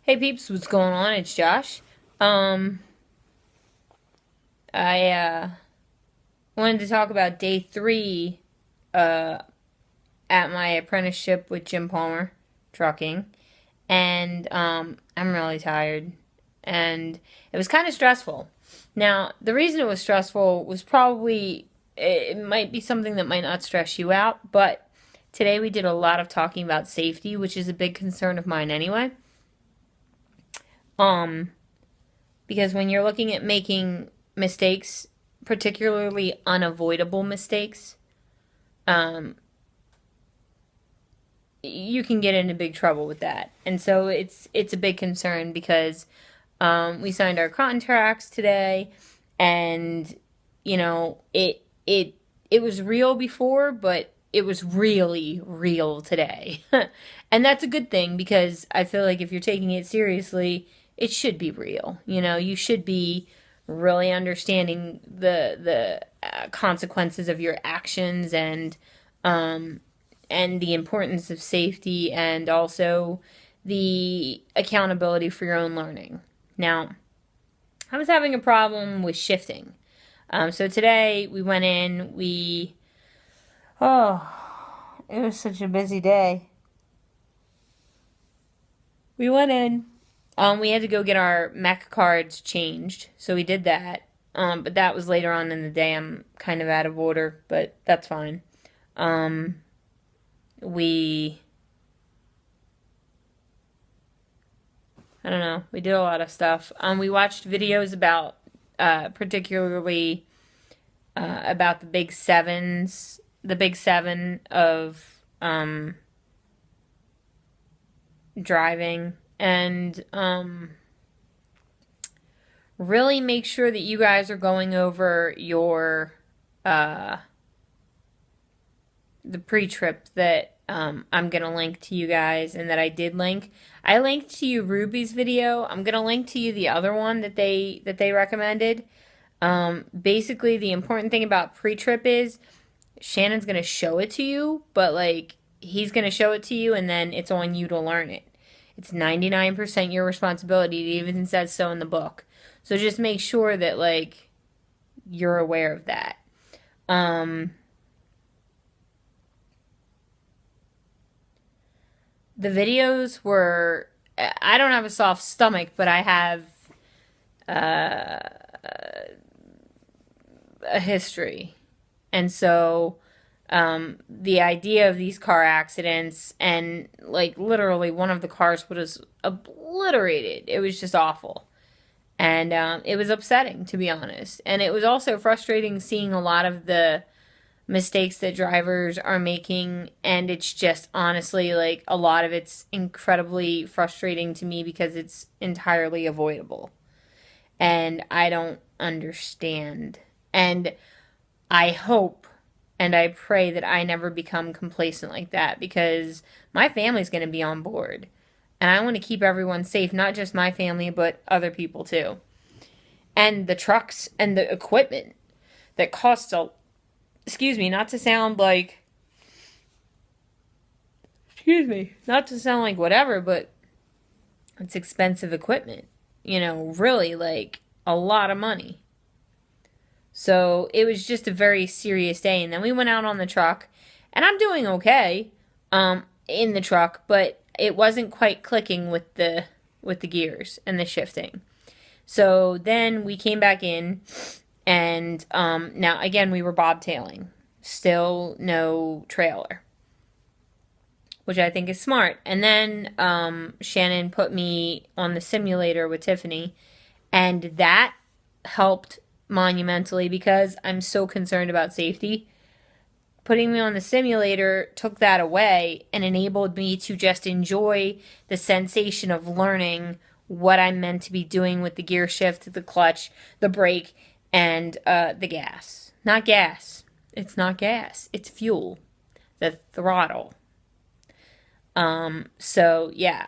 Hey peeps, what's going on? It's Josh. Um, I wanted to talk about day 3 uh at my apprenticeship with Jim Palmer trucking, and I'm really tired, and it was kind of stressful. Now, the reason it was stressful was probably it might be something that might not stress you out, but today we did a lot of talking about safety, which is a big concern of mine anyway. Um, because when you're looking at making mistakes, particularly unavoidable mistakes, um, you can get into big trouble with that. And so it's a big concern because we signed our contracts today, and it was real before, but it was really real today. And that's a good thing because I feel like if you're taking it seriously, it should be real. You should be really understanding the consequences of your actions, and the importance of safety, and also the accountability for your own learning. Now, I was having a problem with shifting. So today we went in, oh, it was such a busy day. We went in, we had to go get our mech cards changed, so we did that. But that was later on in the day. I'm kind of out of order, but that's fine. Um, we I don't know. We did a lot of stuff. We watched videos about, particularly about the big seven of driving, and really make sure that you guys are going over your uh, the pre-trip that I'm gonna link to you guys, and that I did link. I linked to you Ruby's video. I'm gonna link to you the other one that they recommended. Basically, the important thing about pre-trip is Shannon's gonna show it to you, but like he's gonna show it to you, and then it's on you to learn it. It's 99% your responsibility. It even says so in the book. So just make sure that like you're aware of that. Um, the videos were. I don't have a soft stomach, but I have uh, a history. And so the idea of these car accidents, and like literally one of the cars was obliterated. It was just awful. And it was upsetting, to be honest. And it was also frustrating seeing a lot of the mistakes that drivers are making. And it's just honestly like a lot of it's incredibly frustrating to me because it's entirely avoidable. And I don't understand. And I hope and I pray that I never become complacent like that, because my family's going to be on board. And I want to keep everyone safe, not just my family, but other people too. And the trucks and the equipment that costs excuse me, not to sound like, not to sound like whatever, but it's expensive equipment. Really like a lot of money. So it was just a very serious day. And then we went out on the truck, and I'm doing okay in the truck, but it wasn't quite clicking with the gears and the shifting. So then we came back in, and now again we were bobtailing. Still no trailer, which I think is smart. And then Shannon put me on the simulator with Tiffany, and that helped monumentally because I'm so concerned about safety. Putting me on the simulator took that away and enabled me to just enjoy the sensation of learning what I'm meant to be doing with the gear shift, the clutch, the brake, and the gas. Not gas. It's not gas. It's fuel. The throttle. So yeah.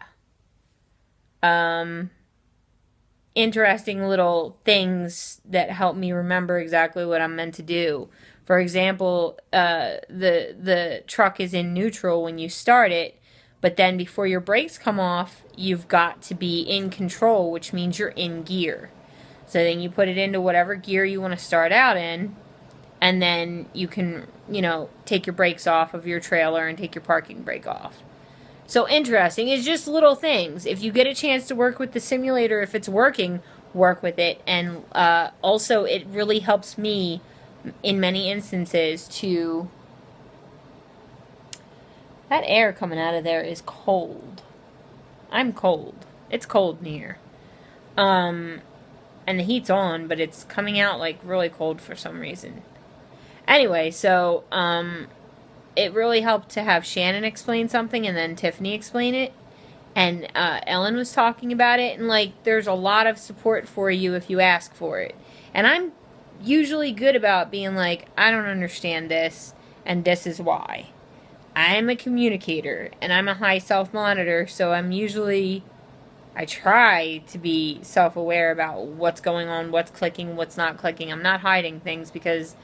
Interesting little things that help me remember exactly what I'm meant to do. For example, the truck is in neutral when you start it, But then before your brakes come off, you've got to be in control, which means you're in gear. So then you put it into whatever gear you want to start out in, and then you can, take your brakes off of your trailer and take your parking brake off. So interesting. It's just little things. If you get a chance to work with the simulator, if it's working, work with it. And also, it really helps me in many instances to... That air coming out of there is cold. I'm cold. It's cold in here. And the heat's on, but it's coming out like really cold for some reason. Anyway, so it really helped to have Shannon explain something and then Tiffany explain it. And Ellen was talking about it. And like, there's a lot of support for you if you ask for it. And I'm usually good about being like, I don't understand this, and this is why. I'm a communicator, and I'm a high self-monitor, so I try to be self-aware about what's going on, what's clicking, what's not clicking. I'm not hiding things because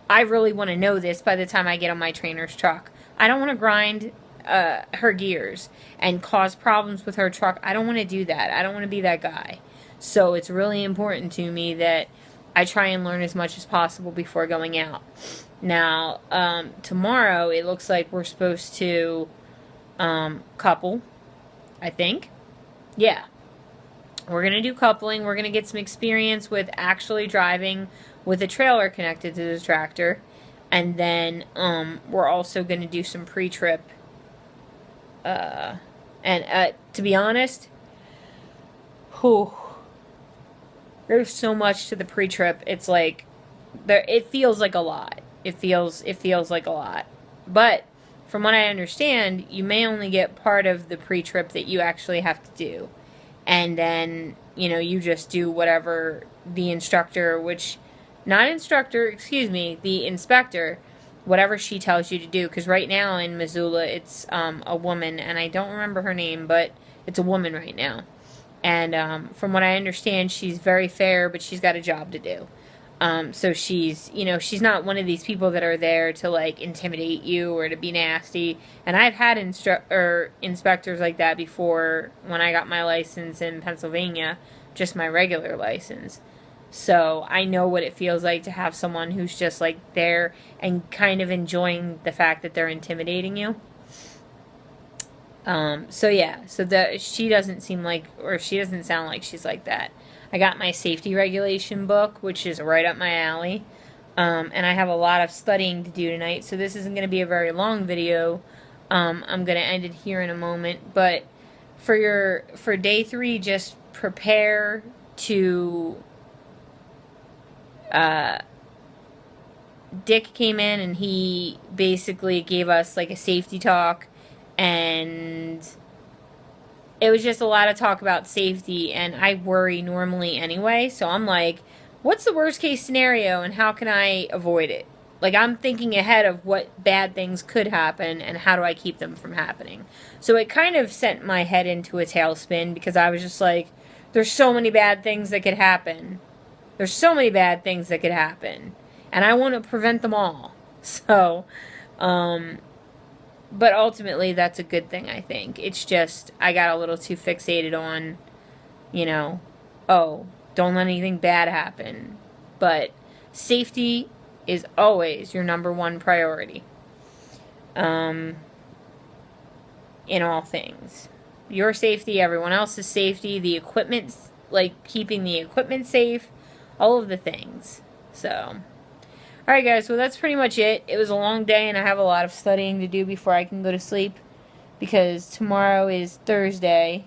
I really want to know this by the time I get on my trainer's truck. I don't want to grind her gears and cause problems with her truck. I don't want to do that. I don't want to be that guy. So it's really important to me that I try and learn as much as possible before going out. Now, tomorrow it looks like we're supposed to couple, I think. Yeah. We're going to do coupling. We're going to get some experience with actually driving with a trailer connected to the tractor. And then we're also going to do some pre-trip. To be honest, there's so much to the pre-trip. It's like, it feels like a lot. It feels like a lot. But from what I understand, you may only get part of the pre-trip that you actually have to do. And then, you just do whatever the instructor, the inspector, whatever she tells you to do. Because right now in Missoula, it's a woman, and I don't remember her name, but it's a woman right now. And from what I understand, she's very fair, but she's got a job to do. So she's not one of these people that are there to, like, intimidate you or to be nasty. And I've had inspectors like that before when I got my license in Pennsylvania, just my regular license. So I know what it feels like to have someone who's just, like, there and kind of enjoying the fact that they're intimidating you. She doesn't sound like she's like that. I got my safety regulation book, which is right up my alley. And I have a lot of studying to do tonight, so this isn't going to be a very long video. I'm going to end it here in a moment. But for day 3, just prepare to... Dick came in and he basically gave us like a safety talk, and it was just a lot of talk about safety, and I worry normally anyway, so I'm like, what's the worst case scenario and how can I avoid it? Like, I'm thinking ahead of what bad things could happen and how do I keep them from happening. So it kind of sent my head into a tailspin because I was just like, there's so many bad things that could happen. There's so many bad things that could happen, and I want to prevent them all. So, but ultimately, that's a good thing, I think. It's just, I got a little too fixated on, don't let anything bad happen. But safety is always your number one priority. In all things. Your safety, everyone else's safety, the equipment, like keeping the equipment safe, all of the things. So, alright guys, well that's pretty much it. It was a long day and I have a lot of studying to do before I can go to sleep, because tomorrow is Thursday.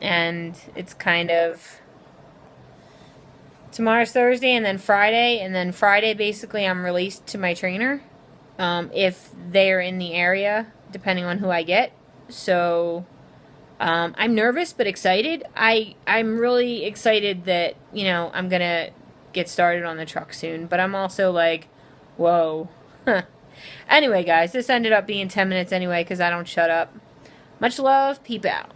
And it's kind of... Tomorrow's Thursday and then Friday basically I'm released to my trainer. If they're in the area, depending on who I get. So... I'm nervous but excited. I'm really excited that, I'm going to get started on the truck soon. But I'm also like, whoa. Anyway, guys, this ended up being 10 minutes anyway because I don't shut up. Much love. Peep out.